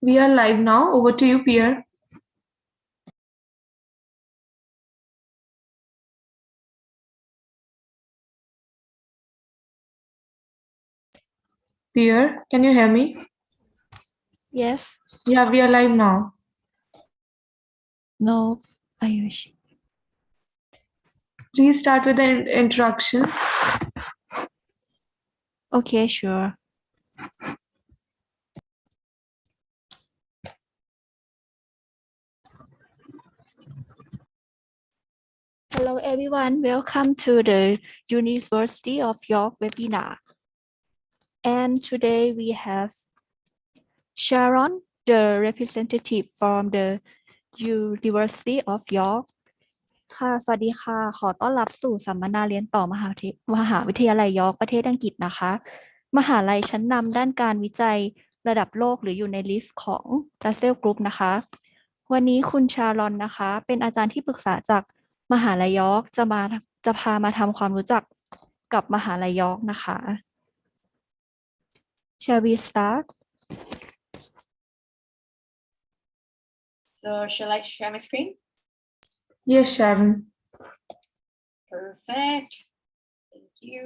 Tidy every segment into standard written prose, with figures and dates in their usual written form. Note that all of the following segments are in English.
We are live now. Over to you, Pierre. Pierre, can you hear me? Yes. Yeah, we are live now. No. I wish. Please start with the introduction. Okay, sure. Hello, everyone. Welcome to the University of York webinar. And today we have Sharon, the representative from the University of York. ค่ะ สวัสดีค่ะ ขอต้อนรับสู่สัมมนาเรียนต่อมหาวิทยาลัยยอร์กประเทศอังกฤษนะคะ มหาลัยชั้นนำด้านการวิจัยระดับโลกหรืออยู่ในลิสต์ของ Chancellor Group นะคะ วันนี้คุณชารอนนะคะ เป็นอาจารย์ที่ปรึกษาจากมหาลัยยอร์กจะพามาทำความรู้จักกับมหาลัยยอร์กนะคะ Shall we start? So shall I share my screen? Yes, Sharon. Perfect. Thank you.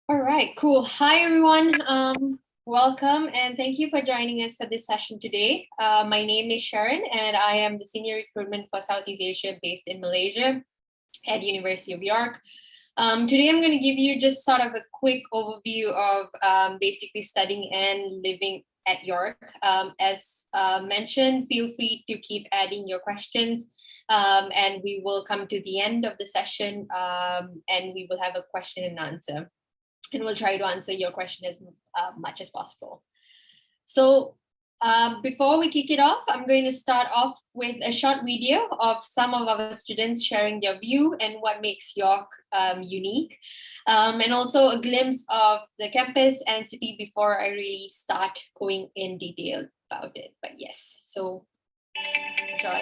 All right, cool. Hi, everyone. Welcome and thank you for joining us for this session today. My name is Sharon and I am the Senior Recruitment for Southeast Asia based in Malaysia at University of York. Today, I'm going to give you just sort of a quick overview of basically studying and living at York. As mentioned, feel free to keep adding your questions and we will come to the end of the session and we will have a question and answer. And we'll try to answer your question as much as possible. So before we kick it off, I'm going to start off with a short video of some of our students sharing their view and what makes York unique. And also a glimpse of the campus and city before I really start going in detail about it. But yes, so enjoy.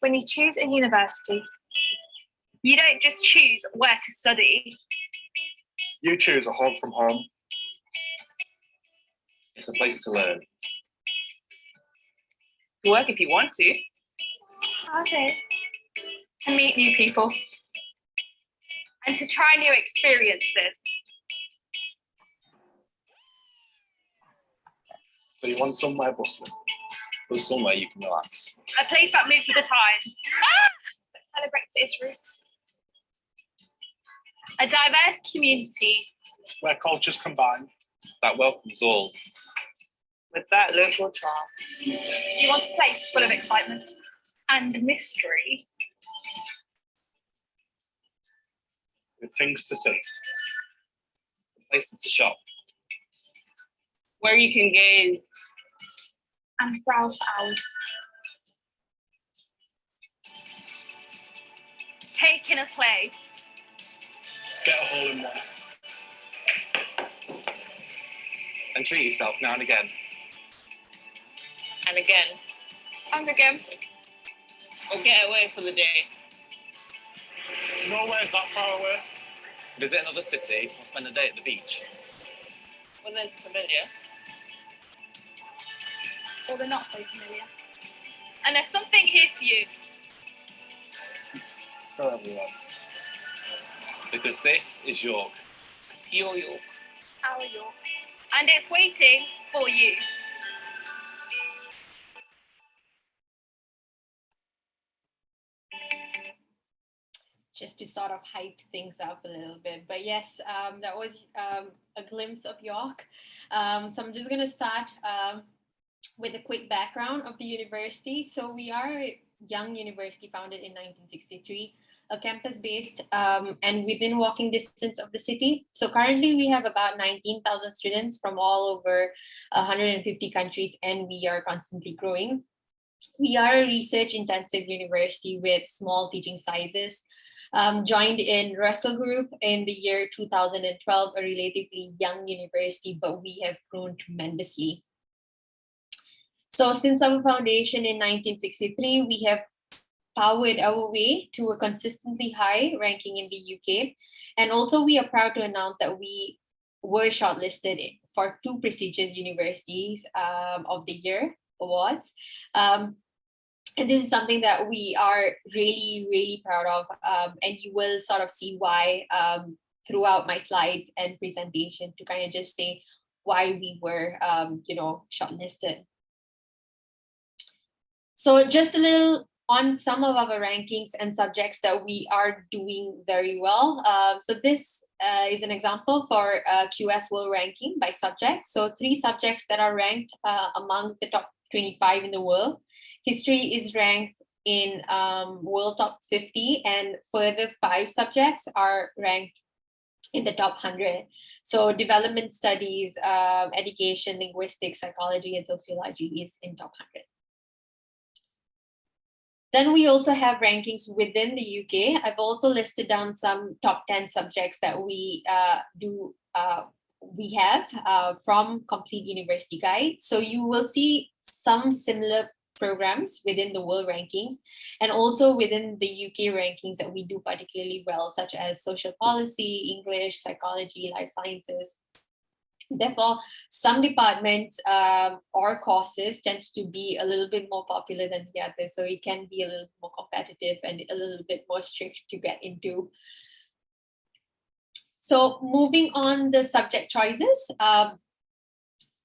When you choose a university, you don't just choose where to study. You choose a home from home. It's a place to learn. To work if you want to. Okay. To meet new people. And to try new experiences. So you want somewhere bustling, but somewhere you can relax. A place that moves with the times. That celebrates its roots. A diverse community. Where cultures combine. That welcomes all. With that local charm. You want a place full of excitement. And mystery. With things to see. Places to shop. Where you can gaze. And browse for hours. Take in a play. Get a hole in one. And treat yourself now and again. And again. And again. Or get away for the day. Nowhere's that far away. Visit another city or spend a day at the beach. When there's familiar. Or they're not so familiar. And there's something here for you. For everyone. Because this is York. Your York. Our York. And it's waiting for you. Just to sort of hype things up a little bit. But yes, that was a glimpse of York. So I'm just going to start with a quick background of the university. So we are a young university founded in 1963, a campus-based and within walking distance of the city. So currently we have about 19,000 students from all over 150 countries and we are constantly growing. We are a research-intensive university with small teaching sizes. Joined in Russell Group in the year 2012, a relatively young university, but we have grown tremendously. So since our foundation in 1963, we have powered our way to a consistently high ranking in the UK. And also we are proud to announce that we were shortlisted for 2 prestigious universities of the year awards. And this is something that we are really, really proud of. And you will sort of see why throughout my slides and presentation to kind of just say why we were, shortlisted. So just a little on some of our rankings and subjects that we are doing very well. So this is an example for QS World Ranking by subject. So 3 subjects that are ranked among the top 25 in the world. History is ranked in World Top 50, and further 5 subjects are ranked in the top 100. So development studies, education, linguistics, psychology, and sociology is in top 100. Then we also have rankings within the UK. I've also listed down some top 10 subjects that we have from Complete University Guide. So you will see some similar programs within the world rankings and also within the UK rankings that we do particularly well, such as social policy, English, psychology, life sciences. Therefore, some departments or courses tends to be a little bit more popular than the others. So it can be a little more competitive and a little bit more strict to get into. So moving on the subject choices.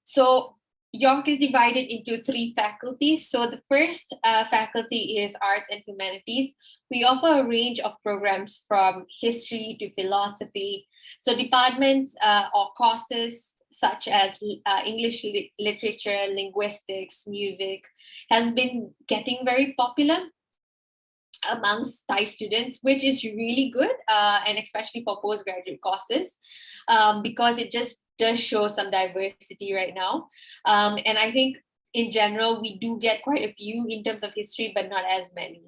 So York is divided into 3 faculties. So the first faculty is Arts and Humanities. We offer a range of programs from history to philosophy. So departments or courses such as English literature, linguistics, music has been getting very popular amongst Thai students, which is really good, and especially for postgraduate courses, because it just does show some diversity right now. And I think in general, we do get quite a few in terms of history, but not as many.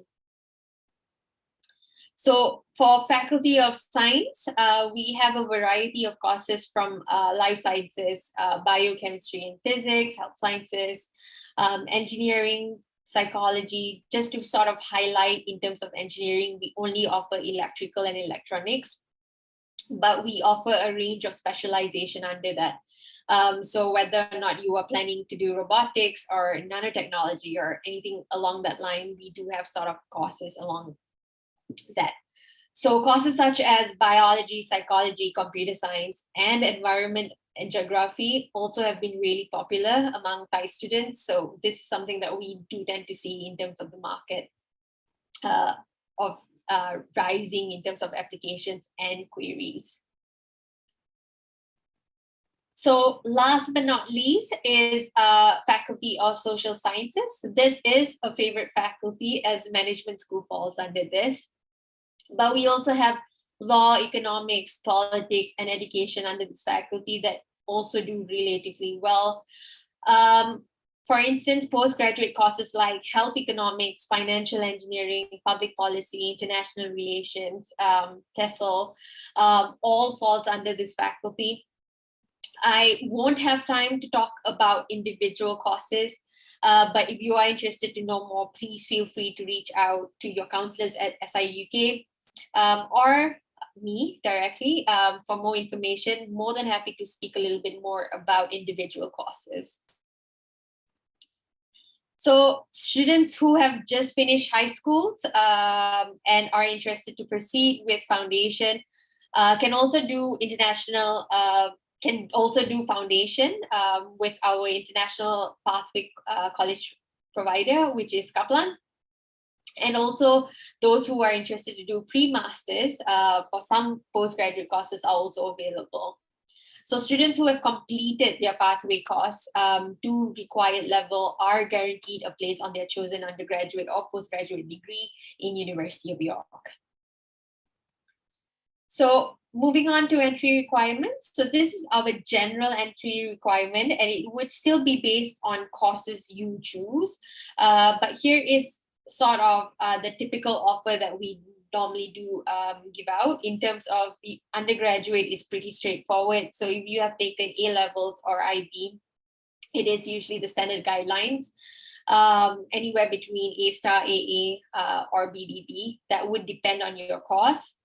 So for Faculty of Science, we have a variety of courses from life sciences, biochemistry and physics, health sciences, engineering, psychology. Just to sort of highlight, in terms of engineering, we only offer electrical and electronics, but we offer a range of specialization under that. So whether or not you are planning to do robotics or nanotechnology or anything along that line, we do have sort of courses along that. So courses such as biology, psychology, computer science, and environment and geography also have been really popular among Thai students. So this is something that we do tend to see in terms of the market of rising in terms of applications and queries. So last but not least is Faculty of Social Sciences. This is a favorite faculty as management school falls under this. But we also have law, economics, politics, and education under this faculty that also do relatively well. For instance, postgraduate courses like health economics, financial engineering, public policy, international relations, TESOL, all falls under this faculty. I won't have time to talk about individual courses, but if you are interested to know more, please feel free to reach out to your counselors at SIUK or me directly for more information. More than happy to speak a little bit more about individual courses. So students who have just finished high schools and are interested to proceed with foundation can also do international, can also do foundation with our international pathway college provider, which is Kaplan. And also those who are interested to do pre-masters for some postgraduate courses are also available. So students who have completed their pathway course to required level are guaranteed a place on their chosen undergraduate or postgraduate degree in University of York. So moving on to entry requirements. So this is our general entry requirement, and it would still be based on courses you choose. But here is sort of the typical offer that we normally do give out. In terms of the undergraduate is pretty straightforward. So if you have taken A levels or IB, it is usually the standard guidelines, anywhere between A star, AA, or BDB. That would depend on your course.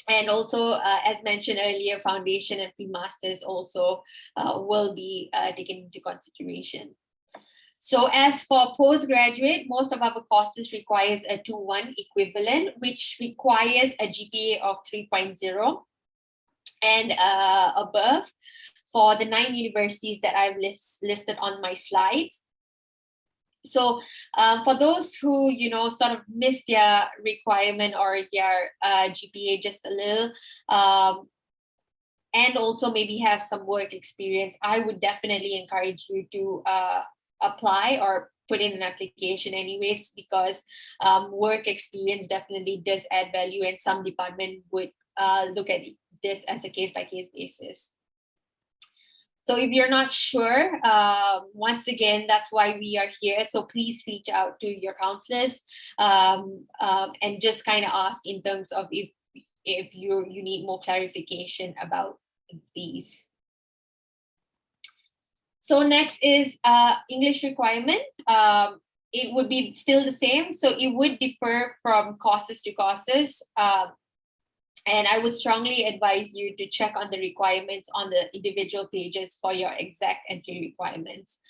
And also, as mentioned earlier, foundation and pre-masters also will be taken into consideration. So as for postgraduate, most of our courses requires a 2-1 equivalent, which requires a GPA of 3.0 and above for the 9 universities that I've listed on my slides. So for those who, sort of missed their requirement or their GPA just a little, and also maybe have some work experience, I would definitely encourage you to apply or put in an application anyways, because work experience definitely does add value, and some department would look at this as a case-by-case basis. So if you're not sure, once again, that's why we are here. So please reach out to your counselors and just kind of ask in terms of if you need more clarification about these. So next is English requirement. It would be still the same. So it would differ from courses to courses. And I would strongly advise you to check on the requirements on the individual pages for your exact entry requirements.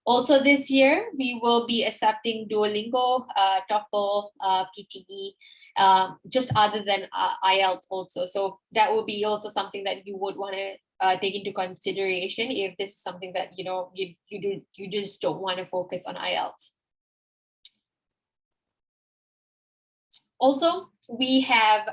Also this year, we will be accepting Duolingo, TOEFL, PTE, just other than Ielts also. So that will be also something that you would want to take into consideration if this is something that, you just don't want to focus on Ielts. Also, we have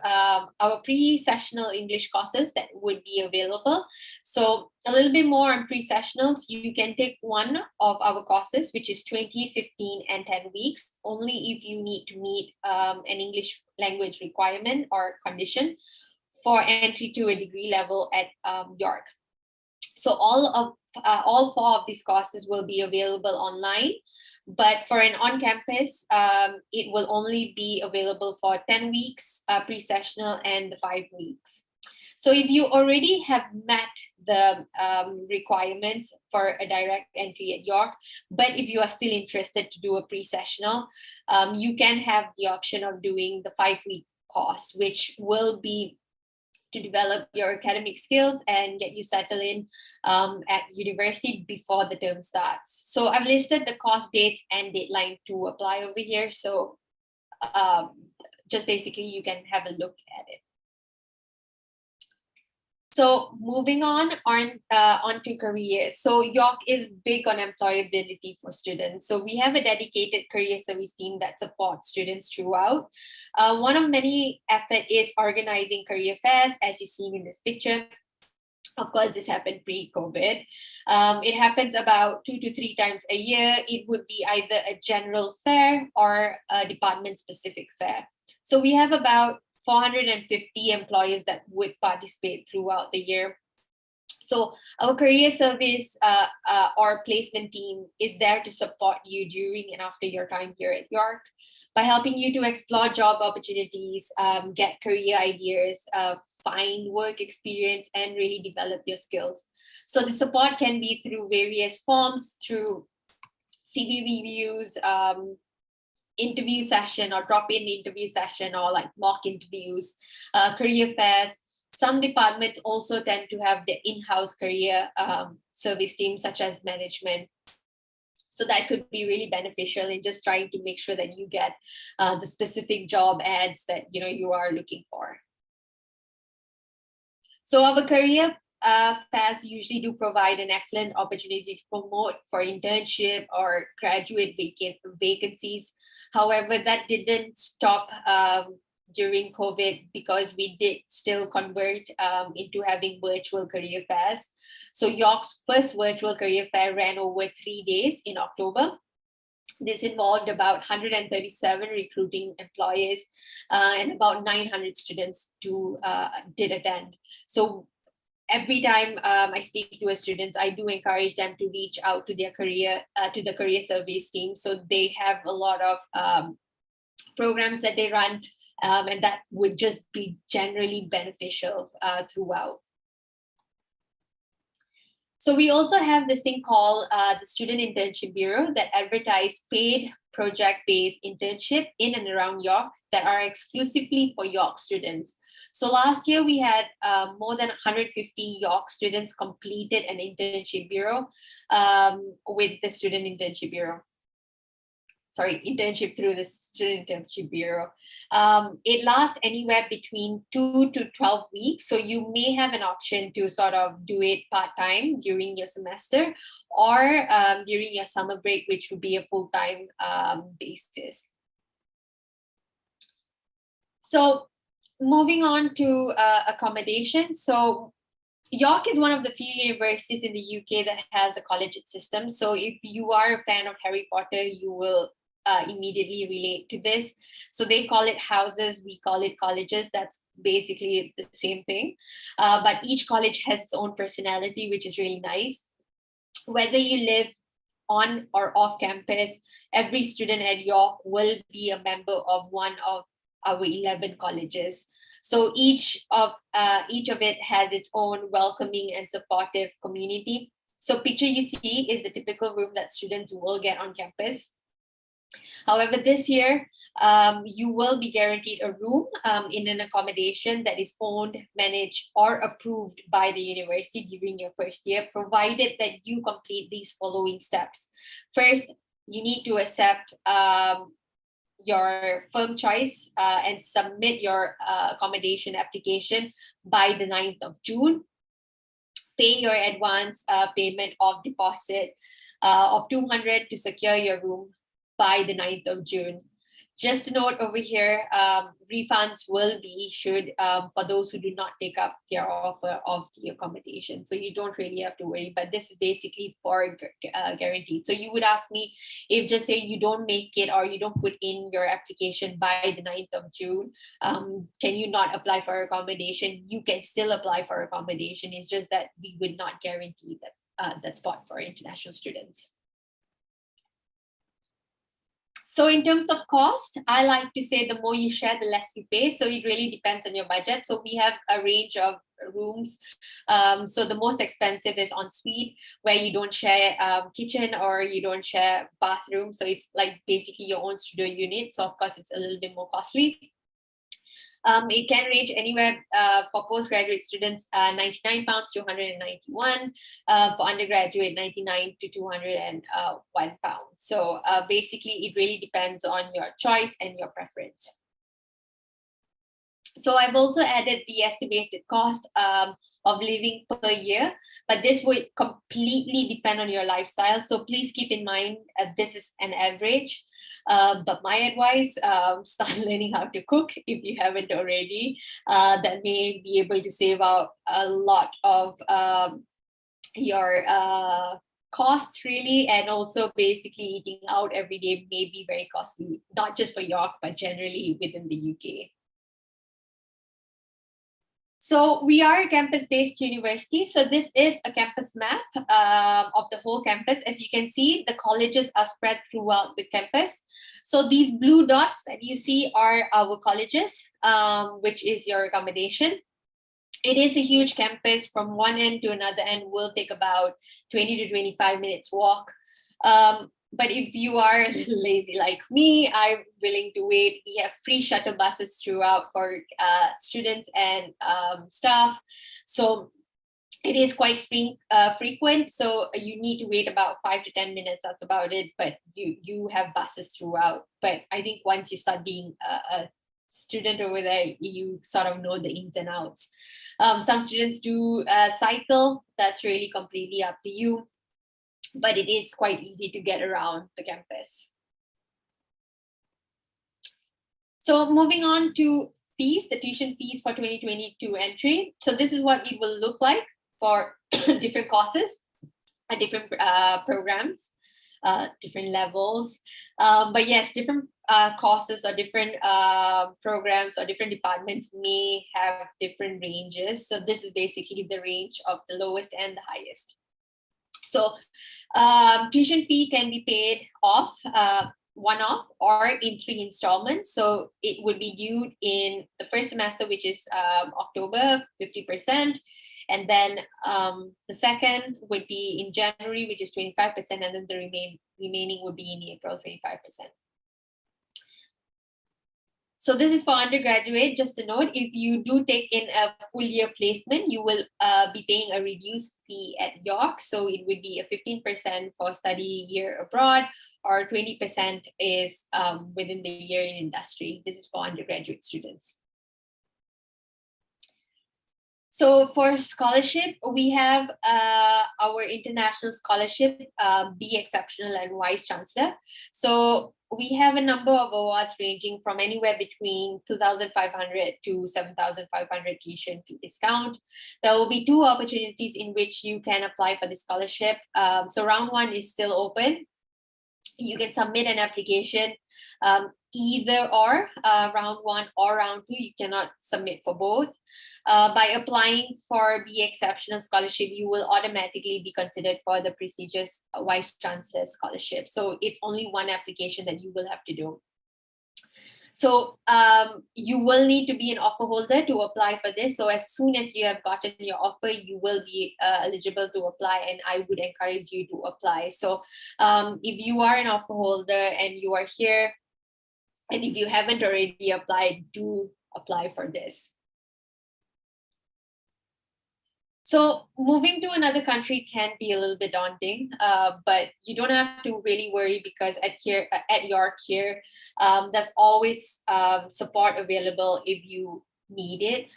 our pre-sessional English courses that would be available. So a little bit more on pre-sessionals, you can take one of our courses, which is 20, 15, and 10 weeks, only if you need to meet an English language requirement or condition for entry to a degree level at York. So all 4 of these courses will be available online. But for an on-campus, it will only be available for 10 weeks pre-sessional and the 5 weeks. So if you already have met the requirements for a direct entry at York, but if you are still interested to do a pre-sessional, you can have the option of doing the 5-week course, which will be to develop your academic skills and get you settled in at university before the term starts. So I've listed the course dates and deadline to apply over here. So just basically you can have a look at it. So moving on to careers. So York is big on employability for students. So we have a dedicated career service team that supports students throughout. One of many efforts is organizing career fairs, as you see in this picture. Of course, this happened pre-COVID. It happens about 2 to 3 times a year. It would be either a general fair or a department-specific fair. So we have about 450 employees that would participate throughout the year. So our career service or placement team is there to support you during and after your time here at York by helping you to explore job opportunities, get career ideas, find work experience, and really develop your skills. So the support can be through various forms, through CV reviews, interview session or drop-in interview session, or like mock interviews, career fairs. Some departments also tend to have their in-house career service team, such as management. So that could be really beneficial in just trying to make sure that you get the specific job ads that you are looking for. So our career fairs usually do provide an excellent opportunity to promote for internship or graduate vacancies. However, that didn't stop during COVID, because we did still convert into having virtual career fairs. So York's first virtual career fair ran over 3 days in October. This involved about 137 recruiting employers and about 900 students did attend. So every time I speak to students, I do encourage them to reach out to their career, to the career service team. So they have a lot of programs that they run, and that would just be generally beneficial throughout. So we also have this thing called the Student Internship Bureau that advertise paid project-based internship in and around York that are exclusively for York students. So last year we had more than 150 York students completed an internship bureau with the Student Internship Bureau. Sorry, internship through the Student Internship Bureau. It lasts anywhere between 2 to 12 weeks. So you may have an option to sort of do it part-time during your semester or during your summer break, which would be a full-time basis. So moving on to accommodation. So York is one of the few universities in the UK that has a collegiate system. So if you are a fan of Harry Potter, you will immediately relate to this. So they call it houses, we call it colleges. That's basically the same thing. But each college has its own personality, which is really nice. Whether you live on or off campus, every student at York will be a member of one of our 11 colleges. So each of it has its own welcoming and supportive community. So picture you see is the typical room that students will get on campus. However, this year, you will be guaranteed a room in an accommodation that is owned, managed, or approved by the university during your first year, provided that you complete these following steps. First, you need to accept your firm choice and submit your accommodation application by the 9th of June. Pay your advance payment of deposit of $200 to secure your room by the 9th of June. Just a note over here, refunds will be issued for those who do not take up their offer of the accommodation. So you don't really have to worry, but this is basically for guaranteed. So you would ask me if just say you don't make it or you don't put in your application by the 9th of June, can you not apply for accommodation? You can still apply for accommodation. It's just that we would not guarantee that spot for international students. So in terms of cost, I like to say the more you share, the less you pay. So it really depends on your budget. So we have a range of rooms. So the most expensive is ensuite, where you don't share kitchen or you don't share bathroom. So it's like basically your own studio unit. So of course, it's a little bit more costly. It can range anywhere for postgraduate students, £99 to £191, for undergraduate, £99 to £201. So basically, it really depends on your choice and your preference. So I've also added the estimated cost of living per year, but this would completely depend on your lifestyle. So please keep in mind this is an average. But my advice, start learning how to cook if you haven't already. That may be able to save out a lot of your cost really, and also basically eating out every day may be very costly, not just for York, but generally within the UK. So we are a campus-based university. So this is a campus map of the whole campus. As you can see, the colleges are spread throughout the campus. So these blue dots that you see are our colleges, which is your accommodation. It is a huge campus. From one end to another end will take about 20 to 25 minutes walk. But if you are a little lazy like me, I'm willing to wait. We have free shuttle buses throughout for students and staff. So it is quite frequent. So you need to wait about 5 to 10 minutes. That's about it. But you have buses throughout. But I think once you start being a student over there, you sort of know the ins and outs. Some students do cycle. That's really completely up to you. But it is quite easy to get around the campus. So moving on to fees, the tuition fees for 2022 entry. So this is what it will look like for different courses and different programs, different levels. But yes, different courses or different programs or different departments may have different ranges. So this is basically the range of the lowest and the highest. So tuition fee can be paid off, one-off, or in 3 installments. So it would be due in the first semester, which is October, 50%. And then the second would be in January, which is 25%. And then the remaining would be in April, 25%. So this is for undergraduate. Just a note, if you do take in a full year placement, you will be paying a reduced fee at York. So it would be a 15% for study year abroad, or 20% is within the year in industry. This is for undergraduate students. So for scholarship, we have our international scholarship, Be Exceptional and Vice Chancellor. So we have a number of awards ranging from anywhere between 2,500 to 7,500 tuition fee discount. There will be 2 opportunities in which you can apply for the scholarship. So round 1 is still open. You can submit an application either or round 1 or round 2. You cannot submit for both. By applying for Be Exceptional Scholarship, you will automatically be considered for the prestigious Vice Chancellor Scholarship. So it's only one application that you will have to do. So you will need to be an offer holder to apply for this. So as soon as you have gotten your offer, you will be eligible to apply, and I would encourage you to apply. So if you are an offer holder and you are here, and if you haven't already applied, do apply for this. So moving to another country can be a little bit daunting, but you don't have to really worry, because at York here, there's always support available if you need it.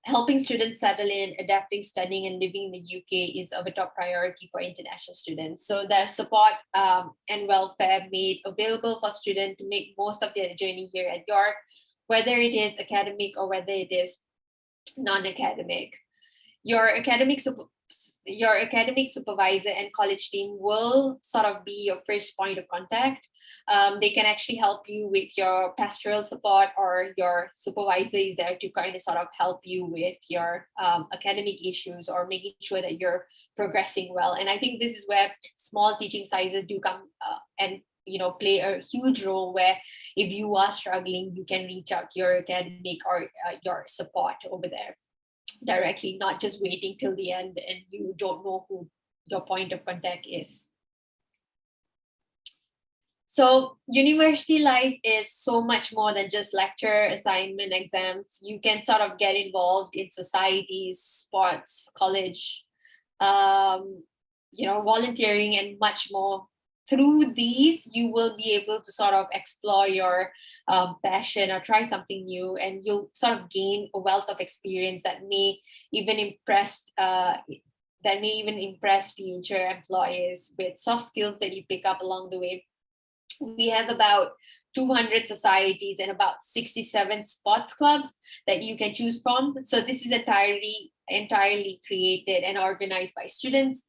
Helping students settle in, adapting, studying, and living in the UK is of a top priority for international students. So there's support and welfare made available for students to make most of their journey here at York, whether it is academic or whether it is non-academic. Your academic supervisor and college team will sort of be your first point of contact. They can actually help you with your pastoral support, or your supervisor is there to kind of sort of help you with your academic issues, or making sure that you're progressing well. And I think this is where small teaching sizes do come and play a huge role, where if you are struggling, you can reach out to your academic or your support over there directly, not just waiting till the end and you don't know who your point of contact is. So university life is so much more than just lecture, assignment, exams. You can sort of get involved in societies, sports, college, volunteering, and much more. Through these, you will be able to sort of explore your passion or try something new, and you'll sort of gain a wealth of experience that may even impress future employers with soft skills that you pick up along the way. We have about 200 societies and about 67 sports clubs that you can choose from. So this is entirely created and organized by students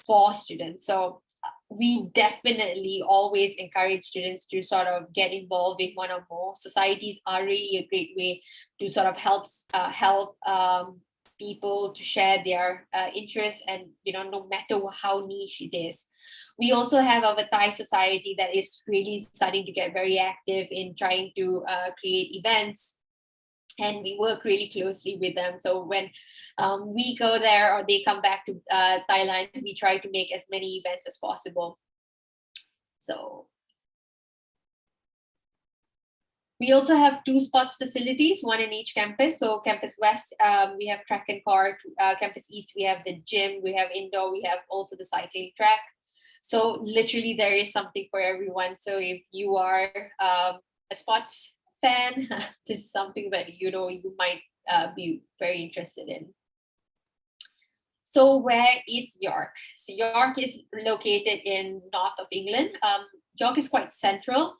for students. So we definitely always encourage students to sort of get involved in one or more. Societies are really a great way to sort of help people to share their interests, and no matter how niche it is. We also have our Thai society that is really starting to get very active in trying to create events, and we work really closely with them. So when we go there or they come back to Thailand, we try to make as many events as possible. So we also have 2 sports facilities, one in each campus. So campus West, we have track and court. Campus East, we have the gym, we have indoor, we have also the cycling track. So literally there is something for everyone. So if you are a sports fan, this is something that you might be very interested in. So where is York? So York is located in north of England. York is quite central,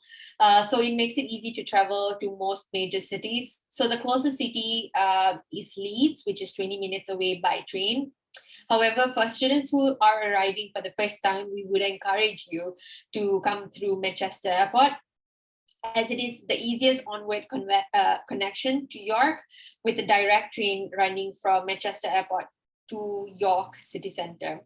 so it makes it easy to travel to most major cities. So the closest city is Leeds, which is 20 minutes away by train. However, for students who are arriving for the first time, we would encourage you to come through Manchester Airport, as it is the easiest onward connection to York, with the direct train running from Manchester Airport to York city centre.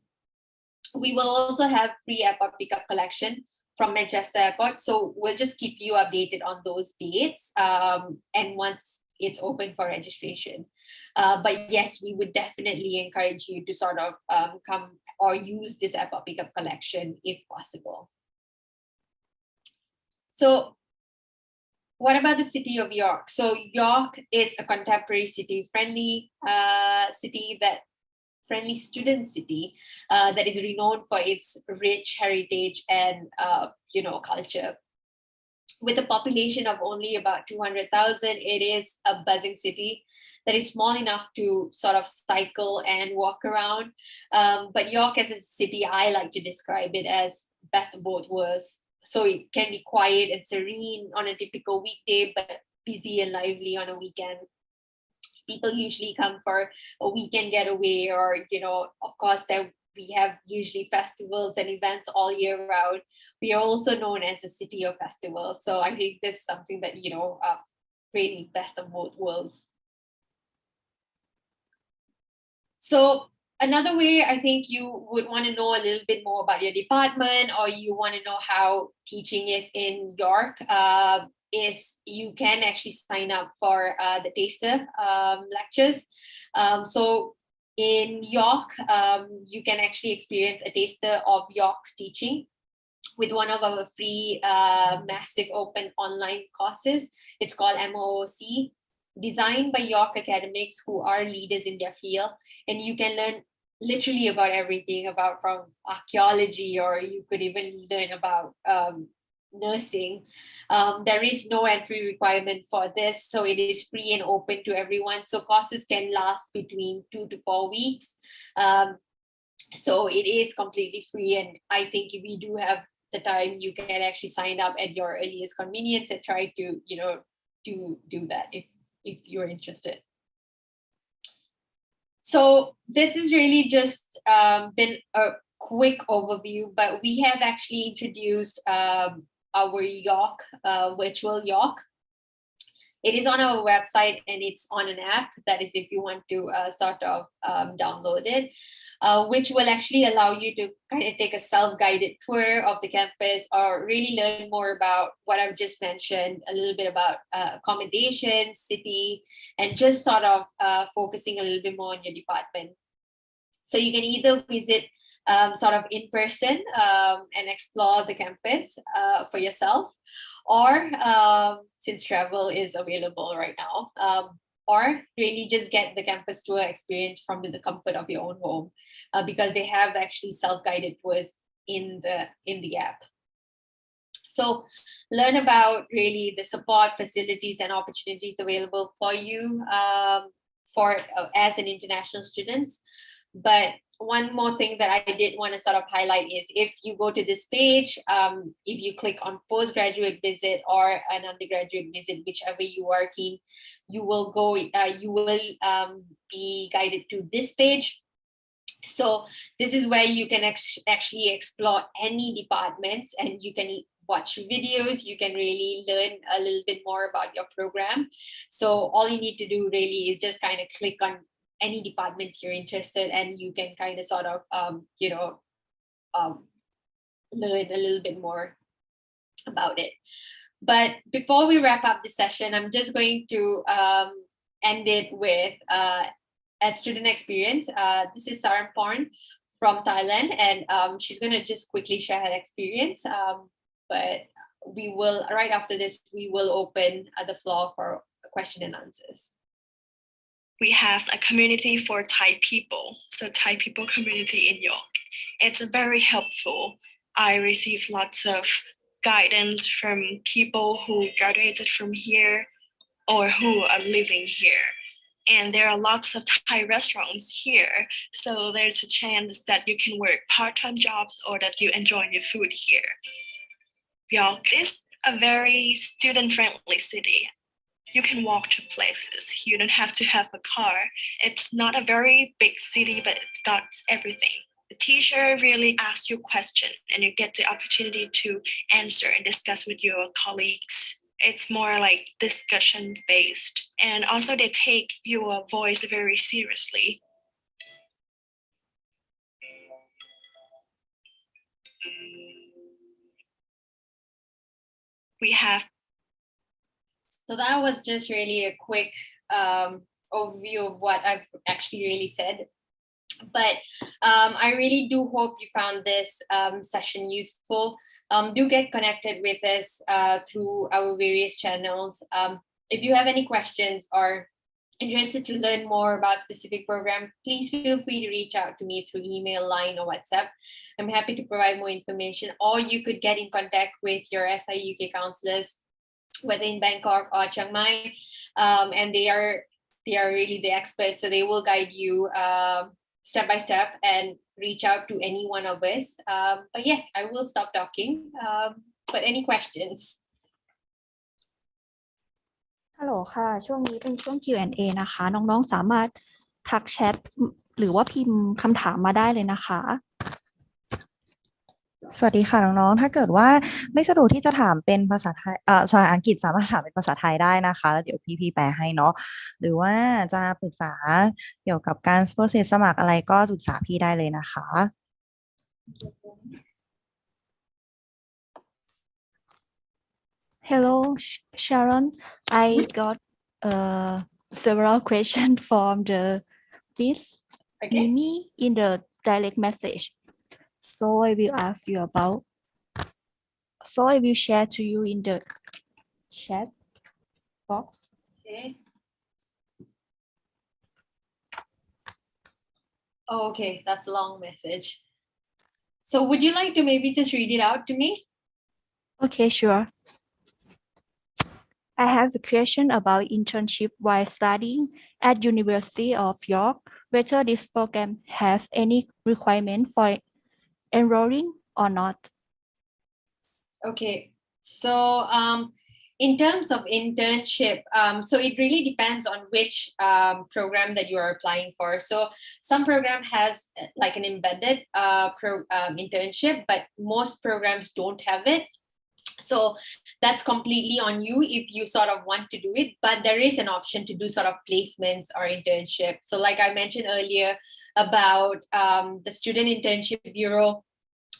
We will also have free airport pickup collection from Manchester Airport, so we'll just keep you updated on those dates and once it's open for registration. But yes, we would definitely encourage you to sort of come or use this airport pickup collection if possible. So what about the city of York? So York is a contemporary city, friendly student city that is renowned for its rich heritage and culture. With a population of only about 200,000, it is a buzzing city that is small enough to sort of cycle and walk around. But York as a city, I like to describe it as best of both worlds. So it can be quiet and serene on a typical weekday, but busy and lively on a weekend. People usually come for a weekend getaway, or, of course, we have usually festivals and events all year round. We are also known as a city of festivals. So I think this is something that, really best of both worlds. So another way I think you would want to know a little bit more about your department, or you want to know how teaching is in York, is you can actually sign up for the taster lectures. So in York, you can actually experience a taster of York's teaching with one of our free massive open online courses. It's called MOOC, designed by York academics who are leaders in their field. And you can learn literally about everything, from archaeology, or you could even learn about nursing. There is no entry requirement for this, so it is free and open to everyone. So courses can last between 2 to 4 weeks. So it is completely free, and I think if you do have the time, you can actually sign up at your earliest convenience and try to do that if you're interested. So this is really just been a quick overview, but we have actually introduced our York, virtual York. It is on our website, and it's on an app. That is, if you want to download it, which will actually allow you to kind of take a self-guided tour of the campus, or really learn more about what I've just mentioned, a little bit about accommodation, city, and just focusing a little bit more on your department. So you can either visit in person and explore the campus for yourself, or since travel is available right now, or really just get the campus tour experience from the comfort of your own home, because they have actually self-guided tours in the app. So learn about really the support, facilities, and opportunities available for you as an international student. But one more thing that I did want to highlight is, if you go to this page, if you click on postgraduate visit or an undergraduate visit, whichever you are keen, you will be guided to this page. So this is where you can actually explore any departments, and you can watch videos. You can really learn a little bit more about your program. So all you need to do really is just kind of click on any department you're interested, and you can kind of learn a little bit more about it. But before we wrap up this session, I'm just going to end it with a student experience. This is Saramporn from Thailand, and she's going to just quickly share her experience. But we will, right after this, we will open the floor for question and answers. We have a community for Thai people, so Thai people community in York. It's very helpful. I receive lots of guidance from people who graduated from here or who are living here. And there are lots of Thai restaurants here, so there's a chance that you can work part-time jobs or that you enjoy your food here. York is a very student-friendly city. You can walk to places. You don't have to have a car. It's not a very big city, but it got everything. The teacher really asks you questions, and you get the opportunity to answer and discuss with your colleagues. It's more like discussion based. And also they take your voice very seriously. We have. So that was just really a quick overview of what I've actually really said. But I really do hope you found this session useful. Do get connected with us through our various channels. If you have any questions or interested to learn more about specific program, please feel free to reach out to me through email, line, or WhatsApp. I'm happy to provide more information, or you could get in contact with your SI UK counselors, whether in Bangkok or Chiang Mai, and they are really the experts, so they will guide you step by step and reach out to any one of us. But yes, I will stop talking. But any questions? ฮัลโหลค่ะ ช่วงนี้เป็นช่วง Q&A นะคะ น้องๆ สามารถทักแชทหรือว่าพิมพ์คำถามมาได้เลยนะคะ สวัสดีค่ะน้องๆ ถ้าเกิดว่าไม่สะดวกที่จะถามเป็นภาษาไทยภาษาอังกฤษสามารถถามเป็นภาษาไทยได้นะคะแล้วเดี๋ยวพี่แปลให้เนาะหรือว่าจะปรึกษาเกี่ยวกับการ process สมัครอะไรก็ปรึกษาพี่ได้เลยนะคะ Hello, Sharon. I got several questions from the Miss Mimi in the direct message. So I will ask you about. So I will share to you in the chat box. Okay. Oh, okay, that's a long message. So would you like to maybe just read it out to me? Okay, sure. I have a question about internship while studying at University of York. Whether this program has any requirement for enrolling or not. Okay, so in terms of internship, so it really depends on which program that you are applying for. So some program has like an embedded internship, but most programs don't have it. So that's completely on you if you sort of want to do it, but there is an option to do sort of placements or internship. So like I mentioned earlier about the Student Internship Bureau,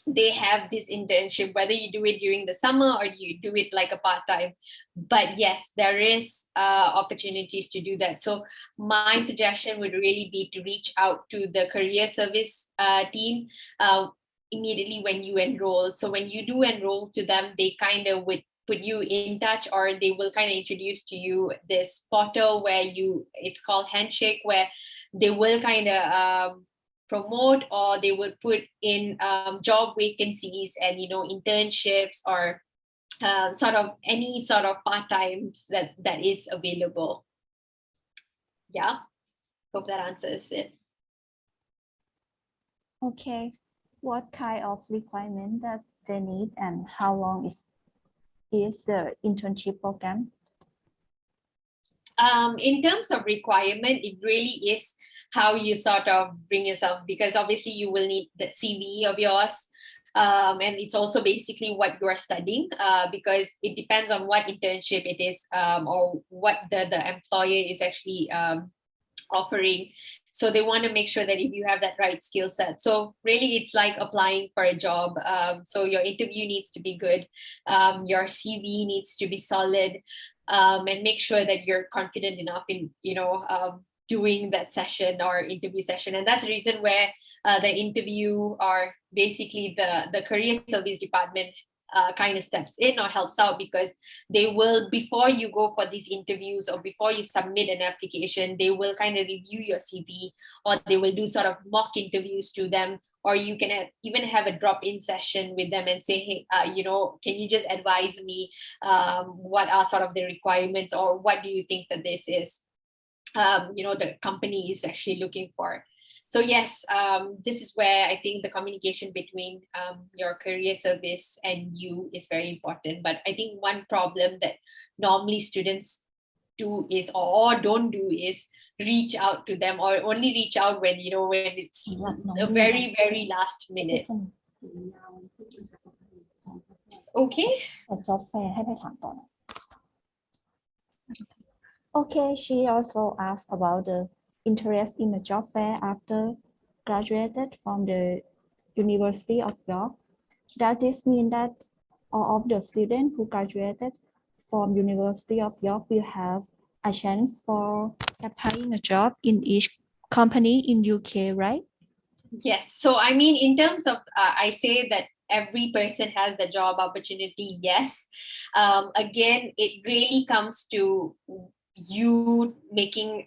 they have this internship, whether you do it during the summer or you do it like a part-time. But yes, there is opportunities to do that. So my suggestion would really be to reach out to the career service team immediately when you enroll. So when you do enroll to them, they kind of would put you in touch, or they will kind of introduce to you this portal where it's called Handshake, where they will kind of promote, or they will put in job vacancies and internships or sort of any sort of part-times that is available. Yeah, hope that answers it. Okay, what kind of requirement that they need and how long is the internship program? In terms of requirement, it really is how you sort of bring yourself, because obviously you will need that CV of yours. And it's also basically what you are studying, because it depends on what internship it is, or what the employer is actually offering. So they want to make sure that if you have that right skill set. So really it's like applying for a job. So your interview needs to be good. Your CV needs to be solid, and make sure that you're confident enough in, doing that session or interview session. And that's the reason where the interview, or basically the career service department kind of steps in or helps out, because they will, before you go for these interviews or before you submit an application, they will kind of review your CV, or they will do sort of mock interviews to them, or you can even have a drop-in session with them and say, hey, can you just advise me what are sort of the requirements, or what do you think that this is, the company is actually looking for. So yes, this is where I think the communication between your career service and you is very important. But I think one problem that normally students do is, or don't do, is reach out to them, or only reach out when it's the very, very last minute. Okay. Okay, she also asked about the interest in the job fair after graduated from the University of York. Does this mean that all of the students who graduated from University of York will have a chance for applying a job in each company in UK, right? Yes. So, I mean, in terms of, I say that every person has the job opportunity. Yes. Again, it really comes to you making,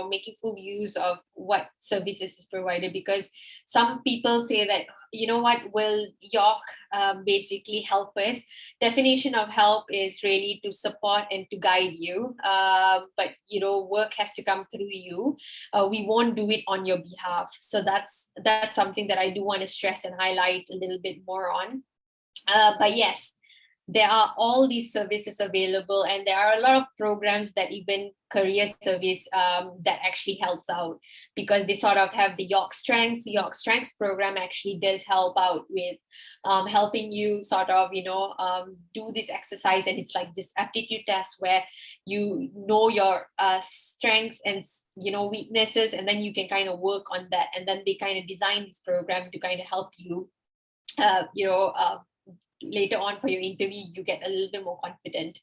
making full use of what services is provided, because some people say that, you know what, will York basically help us? Definition of help is really to support and to guide you. But, work has to come through you. We won't do it on your behalf. So that's something that I do want to stress and highlight a little bit more on. But yes, there are all these services available, and there are a lot of programs that even career service that actually helps out, because they sort of have the York Strengths. The York Strengths program actually does help out with helping you sort of, do this exercise. And it's like this aptitude test where you know your strengths and, weaknesses, and then you can kind of work on that. And then they kind of design this program to kind of help you, later on for your interview, you get a little bit more confident.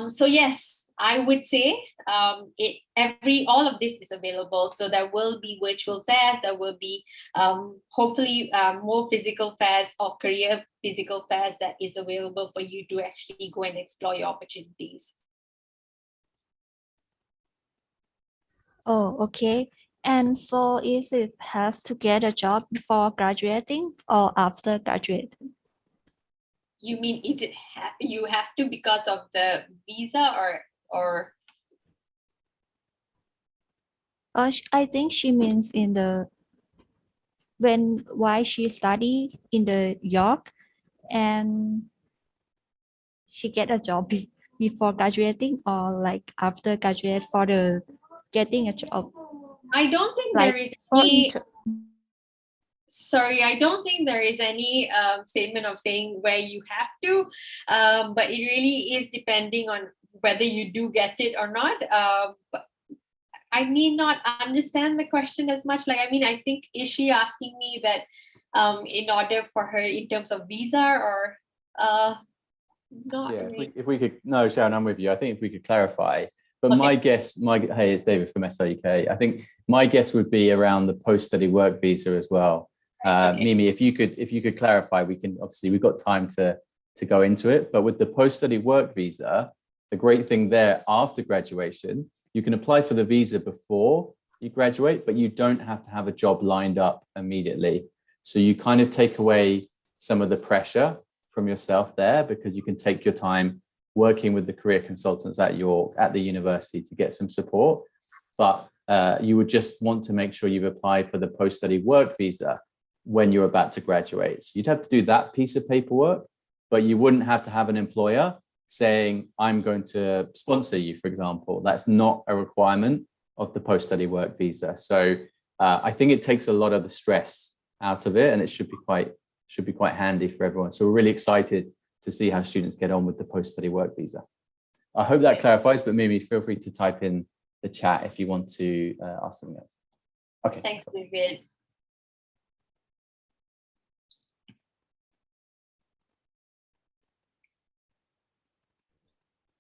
So yes, I would say all of this is available. So there will be virtual fairs, there will be hopefully more physical fairs or career physical fairs that is available for you to actually go and explore your opportunities. Oh, okay. And so is it has to get a job before graduating or after graduating? You mean, is it you have to because of the visa or? I think she means why she study in the York and she get a job before graduating or like after graduate for the getting a job. I don't think Like there is for any. Sorry, I don't think there is any statement of saying where you have to, but it really is depending on whether you do get it or not. But I may not understand the question as much. Like, I mean, I think, is she asking me that in order for her in terms of visa or not? Yeah, really? if we could, no, Sharon, I'm with you. I think if we could clarify, but Okay. my guess, hey, it's David from SOUK. I think my guess would be around the post-study work visa as well. Okay. Mimi, if you could clarify, we can, obviously we've got time to go into it, but with the post-study work visa, the great thing there after graduation, you can apply for the visa before you graduate, but you don't have to have a job lined up immediately. So you kind of take away some of the pressure from yourself there, because you can take your time working with the career consultants at the university to get some support. But you would just want to make sure you've applied for the post-study work visa when you're about to graduate. So you'd have to do that piece of paperwork, but you wouldn't have to have an employer saying, I'm going to sponsor you, for example. That's not a requirement of the post-study work visa. So I think it takes a lot of the stress out of it, and it should be quite handy for everyone. So we're really excited to see how students get on with the post-study work visa. I hope that clarifies, but maybe feel free to type in the chat if you want to ask something else. Okay. Thanks, David.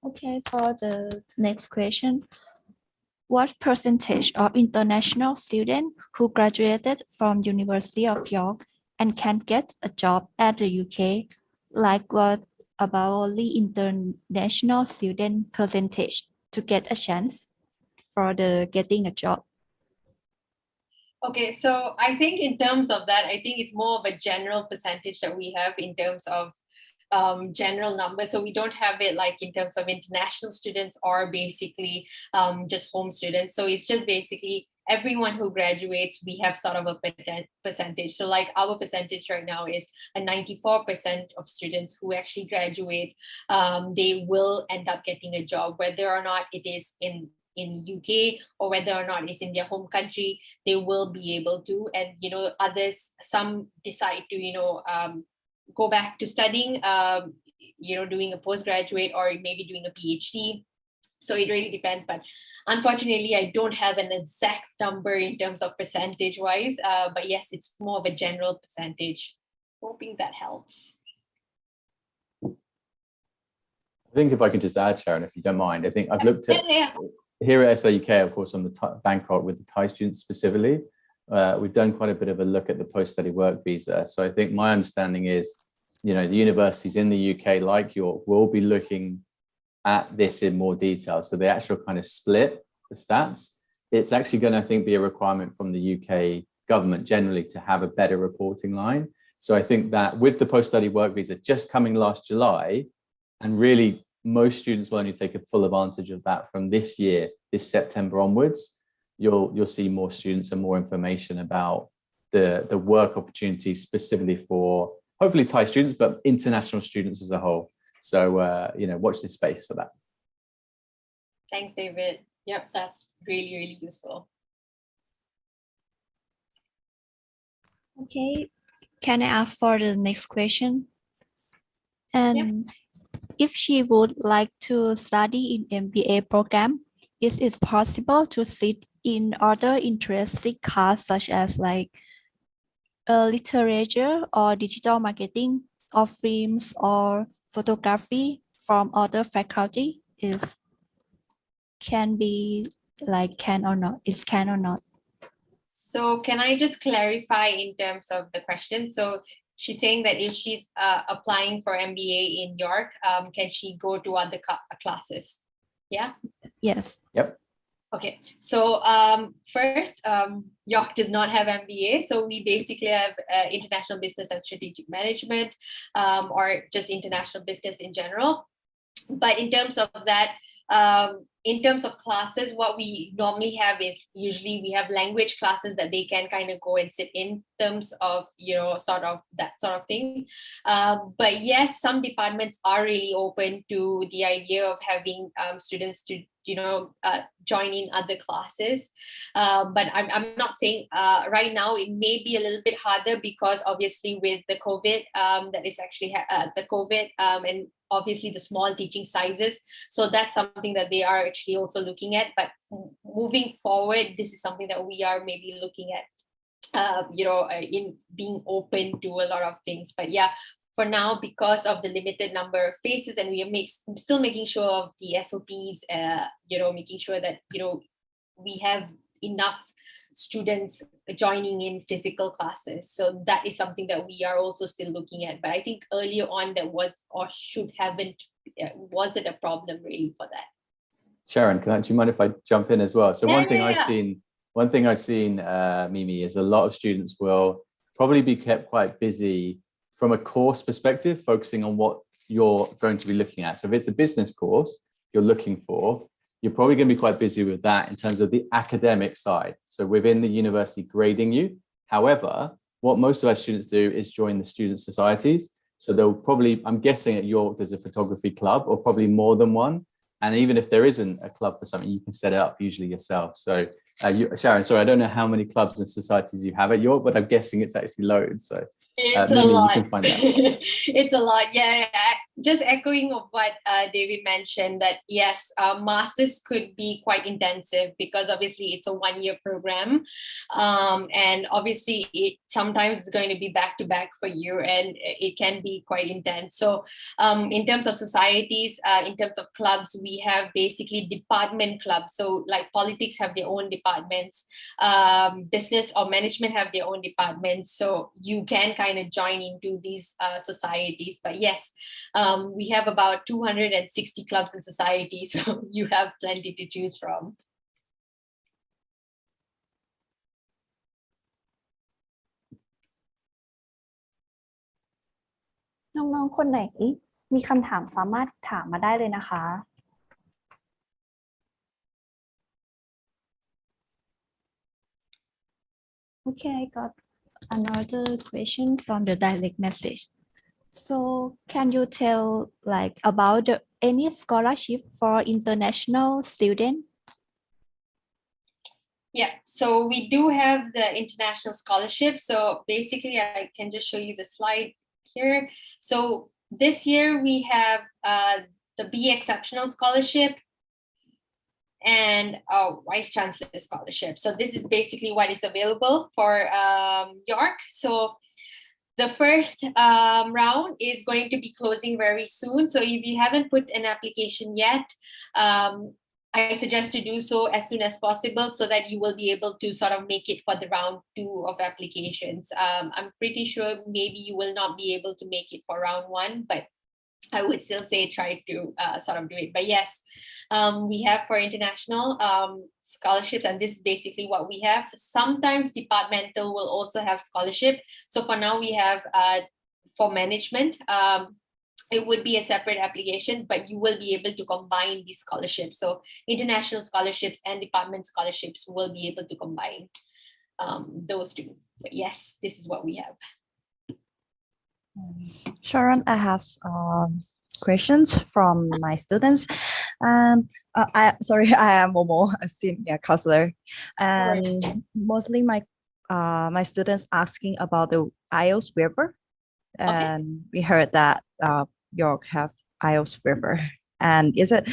Okay, for the next question. What percentage of international students who graduated from University of York and can get a job at the UK, like what about the international student percentage to get a chance for the getting a job? Okay, so I think in terms of that, I think it's more of a general percentage that we have in terms of general numbers. So we don't have it like in terms of international students or basically just home students. So it's just basically everyone who graduates, we have sort of a percentage. So like our percentage right now is a 94% of students who actually graduate, they will end up getting a job, whether or not it is in UK or whether or not it's in their home country, they will be able to. And others, some decide to go back to studying, doing a postgraduate or maybe doing a PhD. So it really depends. But unfortunately, I don't have an exact number in terms of percentage wise. But yes, it's more of a general percentage. Hoping that helps. I think if I could just add, Sharon, if you don't mind, I think I've looked at here at SOUK, of course, on the Bangkok with the Thai students specifically. we've done quite a bit of a look at the post-study work visa. So I think my understanding is, you know, the universities in the UK, like York, will be looking at this in more detail. So the actual kind of split, the stats, it's actually going to, I think, be a requirement from the UK government generally to have a better reporting line. So I think that with the post-study work visa just coming last July, and really most students will only take a full advantage of that from this year, this September onwards, you'll see more students and more information about the work opportunities specifically for hopefully Thai students, but international students as a whole. So, you know, watch this space for that. Thanks, David. Yep, that's really, really useful. Okay, can I ask for the next question? And if she would like to study in MBA program, is it possible to sit in other interesting classes such as like literature or digital marketing or films or photography from other faculty? Is can be like can or not? Is can or not? So can I just clarify in terms of the question? So she's saying that if she's applying for MBA in York, can she go to other classes? Yeah? Yes. Yep. Okay, so first, York does not have MBA. So we basically have international business and strategic management, or just international business in general. But in terms of that, in terms of classes, what we normally have is usually we have language classes that they can kind of go and sit in terms of, you know, sort of that sort of thing. But yes, some departments are really open to the idea of having students to, you know, join in other classes. But I'm not saying right now it may be a little bit harder because obviously with the COVID, that is actually the COVID and obviously the small teaching sizes. So that's something that they are actually also looking at. But moving forward, this is something that we are maybe looking at, you know, in being open to a lot of things. But yeah, for now, because of the limited number of spaces, and we are still making sure of the SOPs, you know, making sure that, you know, we have enough students joining in physical classes. So that is something that we are also still looking at. But I think earlier on there was or should haven't, wasn't a problem really for that. Sharon, do you mind if I jump in as well? So Yeah, one thing yeah. I've seen, Mimi, is a lot of students will probably be kept quite busy from a course perspective, focusing on what you're going to be looking at. So if it's a business course you're looking for, you're probably going to be quite busy with that in terms of the academic side. So within the university grading you. However, what most of our students do is join the student societies. So they'll probably, I'm guessing at York, there's a photography club or probably more than one. And even if there isn't a club for something, you can set it up usually yourself. So Sharon, sorry, I don't know how many clubs and societies you have at York, but I'm guessing it's actually loads. So it's Mimi, a lot. you can find out. It's a lot. Yeah. Just echoing of what David mentioned, that yes, masters could be quite intensive because obviously it's a 1-year program. And obviously it sometimes is going to be back to back for you, and it can be quite intense. So in terms of societies, in terms of clubs, we have basically department clubs. So like politics have their own departments, business or management have their own departments. So you can kind of join into these societies. But yes, we have about 260 clubs and societies, so you have plenty to choose from. น้องๆคนไหนมีคำถามสามารถถามมาได้เลยนะคะ Okay, I got another question from the direct message. So can you tell like about any scholarship for international students? Yeah, so we do have the international scholarship. So basically I can just show you the slide here. So this year we have the Be Exceptional Scholarship and a Vice Chancellor Scholarship. So this is basically what is available for York. So the first round is going to be closing very soon. So if you haven't put an application yet, I suggest to do so as soon as possible so that you will be able to sort of make it for the round 2 of applications. I'm pretty sure maybe you will not be able to make it for round 1, but I would still say try to sort of do it. But yes, we have for international scholarships, and this is basically what we have. Sometimes departmental will also have scholarship. So for now we have for management, it would be a separate application, but you will be able to combine these scholarships. So international scholarships and department scholarships will be able to combine those two. But yes, this is what we have. Sharon, I have questions from my students. And I am Momo, a senior counselor, and mostly my students asking about the Ielts waiver. And we heard that York have Ielts waiver. And is it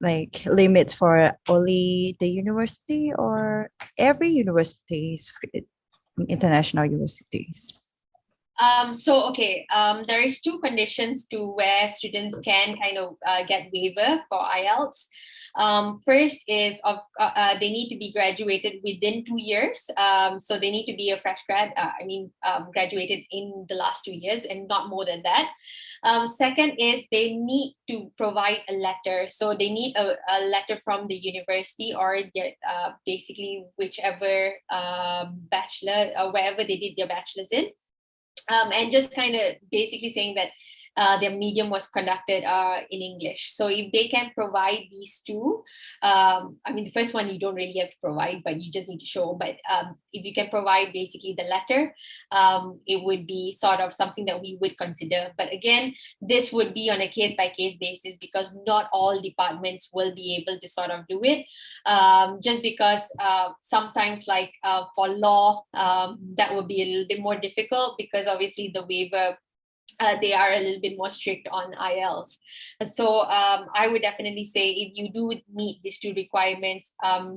like limit for only the university or every universities, international universities? There is 2 conditions to where students can kind of get waiver for Ielts. First is they need to be graduated within 2 years. So they need to be a fresh grad, graduated in the last 2 years and not more than that. Second is they need to provide a letter. So they need a letter from the university or basically whichever bachelor or wherever they did their bachelor's in. And just kind of basically saying that their medium was conducted in English. So if they can provide these 2, the first one you don't really have to provide, but you just need to show. But if you can provide basically the letter, it would be sort of something that we would consider. But again, this would be on a case-by-case basis because not all departments will be able to sort of do it. Just because sometimes like for law, that would be a little bit more difficult because obviously the waiver, they are a little bit more strict on Ielts. So I would definitely say if you do meet these 2 requirements,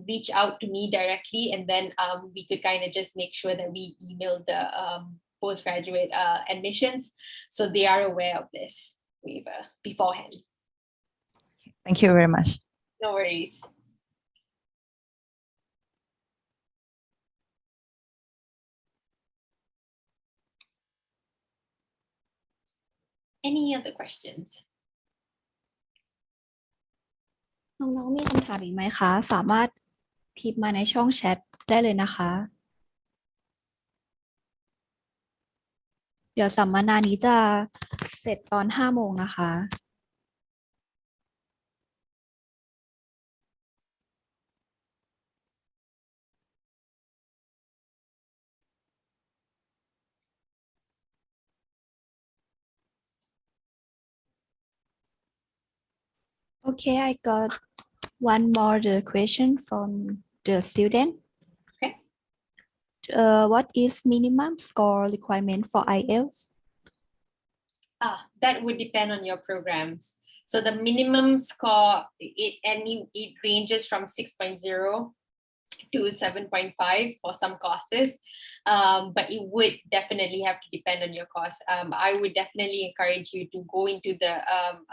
reach out to me directly, and then we could kind of just make sure that we email the postgraduate admissions so they are aware of this waiver beforehand. Thank you very much. No worries. Any other questions? น้องๆมีคำถามอีกไหมคะ สามารถพิมพ์มาในช่องแชทได้เลยนะคะ เดี๋ยวสัมมนานี้จะเสร็จตอน 5 โมงนะคะ Okay, I got one more question from the student. Okay. What is minimum score requirement for Ielts? That would depend on your programs. So the minimum score, it ranges from 6.0 to 7.5 for some courses, but it would definitely have to depend on your course. I would definitely encourage you to go into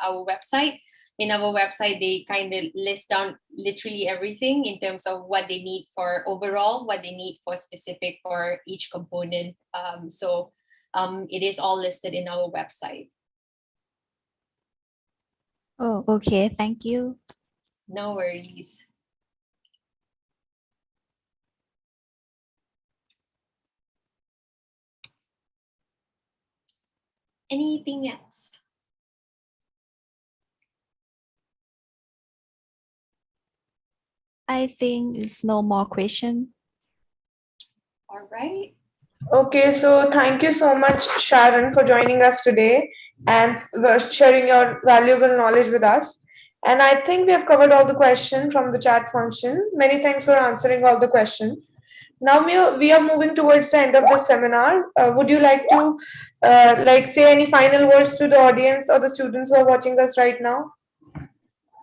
our website. In our website, they kind of list down literally everything in terms of what they need for overall, what they need for specific for each component. It is all listed in our website. Oh, okay. Thank you. No worries. Anything else? I think it's no more question. All right. Okay, so thank you so much, Sharon, for joining us today and sharing your valuable knowledge with us. And I think we have covered all the questions from the chat function. Many thanks for answering all the questions. Now we are moving towards the end of the seminar. Would you like to say any final words to the audience or the students who are watching us right now?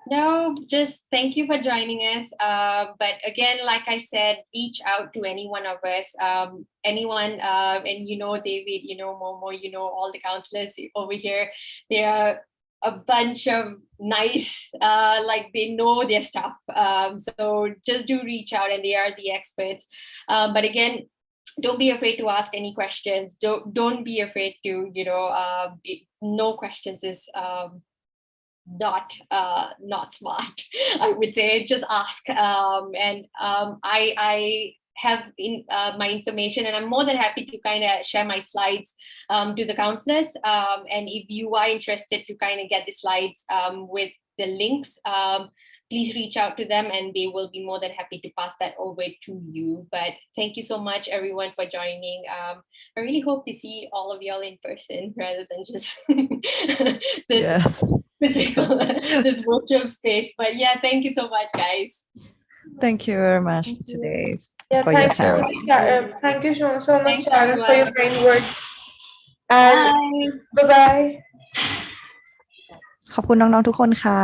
No, just thank you for joining us. But again, like I said, reach out to any one of us, anyone, and David, Momo, all the counselors over here. They are a bunch of nice, like they know their stuff. So just do reach out, and they are the experts. But again, don't be afraid to ask any questions. Don't be afraid to, no questions is not smart. I would say just ask. And I have my information, and I'm more than happy to kind of share my slides to the counselors. And if you are interested to kind of get the slides with the links, please reach out to them, and they will be more than happy to pass that over to you. But thank you so much, everyone, for joining. I really hope to see all of y'all in person rather than just this physical, this virtual space. But yeah, thank you so much, guys. Thank you very much for today. Yeah, for your thank time. you, thank you so much, Thanks, Sharon, for your everyone. kind words. And Bye. bye-bye. ขอบคุณน้องๆทุกคนค่ะ